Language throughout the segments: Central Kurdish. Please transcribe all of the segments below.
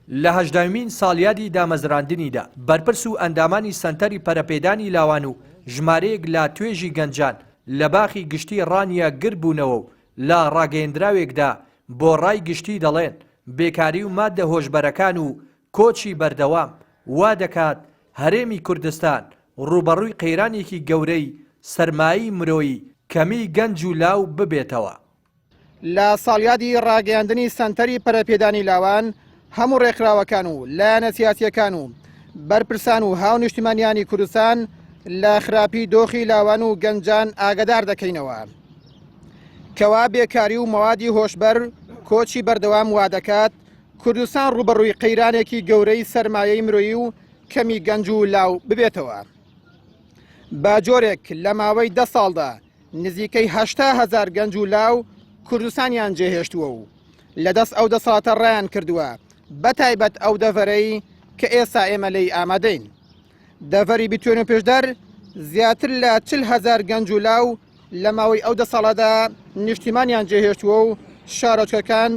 لە هەژدەمین ساڵیادی دامەزراندنیدا بەرپرس و ئەندامانی سەنتەری پەرەپێدانی لاوان و ژمارەیەک لە توێژی گەنجان لە باخی گشتی ڕانیا گر بوونەوە و لە ڕاگەیەندراوێکدا بۆ ڕای گشتی دەڵێن بێکاری و مادە هۆشبەرەکان و کۆچی بەردەوام وا دەکات هەرێمی کوردستان ڕوبەڕووی قەیرانێکی گەورەی سەرمایی مرۆیی کەمی گەنج و لاو ببێتەوە. لە ساڵیادی ڕاگەیاندنی سەنتەری پەرەپێدانی لاوان هەموو ڕێکخراوەکان و لایەنە سیاسیەکان و بەرپرسان و هاو نیشتیمانیانی کوردستان لە خراپی دۆخی لاوان و گەنجان ئاگدار دەکەینەوە کەوا بێکاری و مەوادی هۆشبەر کۆچی بەردەوام وا دەکات کوردستان ڕوبەڕووی قەیرانێکی گەورەی سەرمایەی مرۆیی و کەمی گەنج و لاو ببێتەوە. با جۆرێک لە ماوەی 10 ساڵدا نزیکەی 800,000 گەنج و لاو کوردستانیان جێهێشتووە و لەدەست ئەو دەسەڵاتە ڕایان کردووە بەتایبەت ئەو دەڤەرەی کە ئێستا ئێمە لێی ئامادەین. دەڤەری بتوێن و پێشدەر زیاتر لە 40,000 گەنج و لاو لە ماوەی ئەو 10 ساڵەدا نیشتیمانیان جێهێشتووە و شارۆچکەکان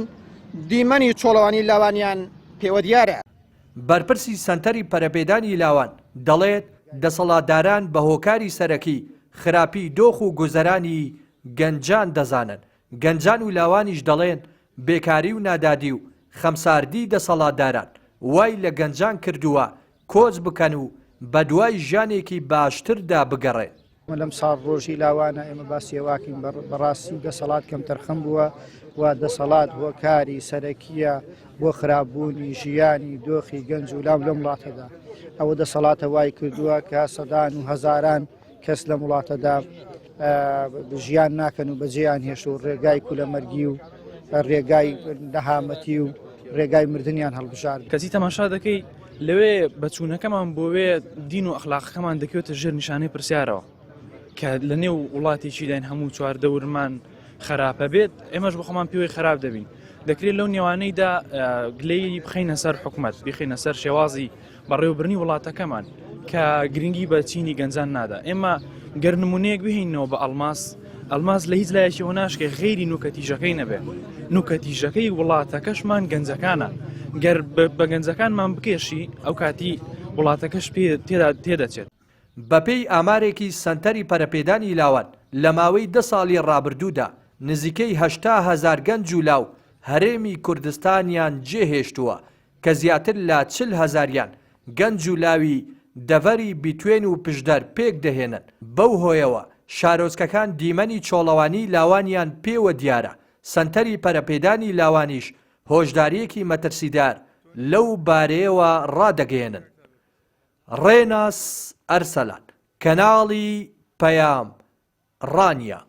دیمەنی چۆڵەوانی لاوانیان پێوە دیارە. بەرپرسی سەنتەری پەرەپێدانی لاوان دەڵێت دەسەڵاتداران بە هۆکاری سەرەکی خراپی دۆخ و گوزەرانی گەنجان دەزانن. گەنجان و لاوانیش دەڵێن بێکاری و نادادی و خەمساردی دەسەڵاتداران وای لە گەنجان کردووە کۆچ بکەن و بە دوای ژیانێکی باشتردا بگەڕێن. لەم ساڵ ڕۆژی لاوانە ئێمە باسیێواکەین بەڕاستی دەسەڵات کەم تەرخەم بووە و دەسەڵات هۆکاری سەرەکیە بۆ خراپبوونی ژیانی دۆخی گەنج و لاو لە وڵاتەدا. ئەوە دەسەڵاتە وای کردووە کە سەدان و هەزاران کەس لە وڵاتەدا ژیان ناکەن و بەجێیان هێشت و ڕێگای کولەمەرگی و ڕێگای نەهامەتی و ڕێگای مردنیان هەڵبژارد. کەسی تەماشا دەکەی لەوێ بەچوونەکەمان بۆوێ دین و ئەخلاقەکەمان دەکەوێتە ژێر نیشانەی پرسیارەوە کە لە نێو وڵاتێکی داین هەموو چواردەورمان خراپە بێت ئێمەش بە خۆمان پێوەی خراپ دەبین. دەکرێت لەو نێوانەیدا گلەی بخەینە سەر حکومەت بخەینە سەر شێوازی بەڕێوەبرنی وڵاتەکەمان کە گرنگی بە چینی گەنجان نادا. ئێمە گەر نمونەیەک بهێنەوە بە ئەڵماس لە هیچ لایەکیەوە ناشکێ غێری نوکەتیژەکەی نەبێ. نوکەتیژەکەی وڵاتەکەشمان گەنجەکانە. گەر بە گەنجەکانمان بکێشی ئەو کاتی وڵاتەکەش تێدەچێت. بەپێی ئامارێکی سەنتەری پەرەپێدانی لاوان لە ماوەی 10 ساڵی ڕابردوودا نزیکەی 80,000 گەنج و لاو هەرێمی کوردستانیان جێهێشتووە کە زیاتر لە 40,000یان گەنج و لاوی دەڤەری بیتوێن و پشدەر پێک دەهێنن. بەو هۆیەوە شارۆچکەکان دیمەنی چۆڵەوانی لاوانیان پێوە دیارە. سەنتەری پەرەپێدانی لاوانیش هۆشداریەکی مەترسیدار لەو بارەیەوە ڕادەگەێنن. ڕێناس ئەرسەلان کەناڵی پەیام ڕانیا.